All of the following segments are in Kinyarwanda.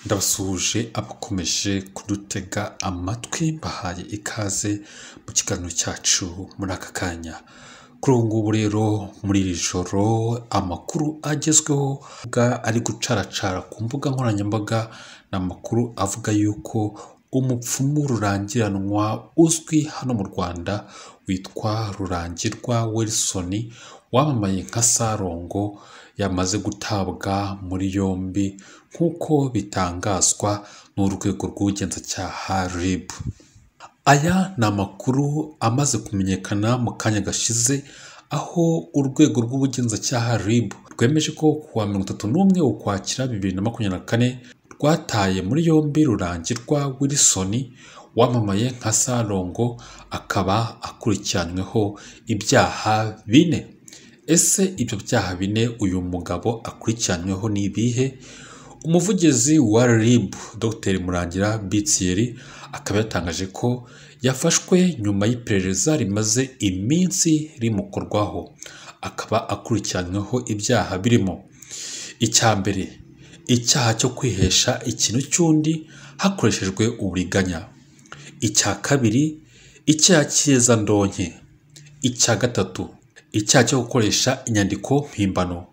Ndabasuhuje abakomeje kudutega amatwi mbahaye ikaze mu kiganiro cyacu muri aka kanya. Kuri ubu ngubu rero muri iri joro amakuru agezweho ari gucaracara ku mbuga nkoranyambaga ni amakuru avuga yuko umupfumu rurangiranwa uzwi hano mu Rwanda witwa Rurangirwa Wilson wamamaye nka Sarongo yamaze gutabwa muri yombi nk'uko bitangazwa n'urwego rw'ubugenzacyaha RIB. Aya ni amakuru amaze kumenyekana mu kanya gashize, aho urwego rw'ubugenzacyaha RIB rwemeje ko kuwa 31 Ukwakira 2024 rwataye muri yombi Rurangirwa Wilson wamamaye nka Sarongo, akaba akurikiranyweho ibyaha 4. Ese ibyo byaha 4 uyu mugabo akurikiranyweho ni ibihe? Umuvugizi wa RIB Dr Murangira Thierry akaba yatangaje ko yafashwe nyuma y'iperereza rimaze iminsi rimukorwaho, akaba akurikiranyweho ibyaha birimo: icya mbere, icyaha cyo kwihesha ikintu cy'undi hakoreshejwe uburiganya; icya kabiri, icyaha cy'iyezandonke; icya gatatu, icyaha cyo gukoresha inyandiko mpimbano;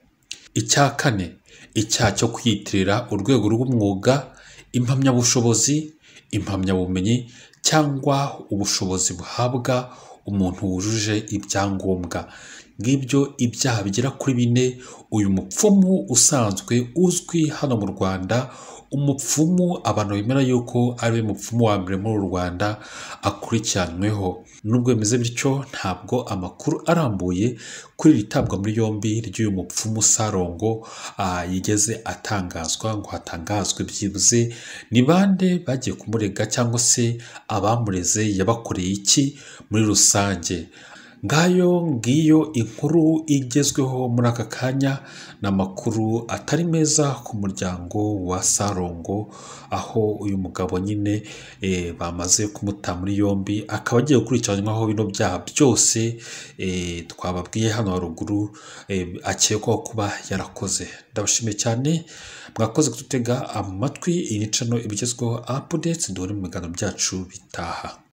icya kane, icyaha cyo kwiyitirira urwego rw'umwuga, impamyabushobozi, impamyabumenyi cyangwa ubushobozi buhabwa umuntu wujuje ibyangombwa. Ngibyo ibyaha bigera kuri 4 uyu mupfumu usanzwe uzwi hano mu Rwanda, umupfumu abantu bemera yuko ari we mupfumu wa mbere muri Rwanda akurikiranyweho. Nubwo bimeze bityo, ntabwo amakuru arambuye kuri iri tabwa muri yombi ry'uyu mupfumu Sarongo yigeze atangazwa ngo hatangazwe byibuze ni bande bagiye kumurega cyangwa se abamureze yabakoreye iki muri rusange. Ngiyo inkuru igezweho muri aka kanya. Ni amakuru atari meza ku muryango wa Sarongo, aho uyu mugabo nyine bamaze kumuta muri yombi, akaba agiye gukurikiranwaho bino byaha byose twababwiye hano haruguru akekwaho kuba yarakoze. Ndabashimiye cyane, mwakoze kudutega amatwi. Iyi ni channel ibigezweho updates, duhure mu biganiro byacu bitaha.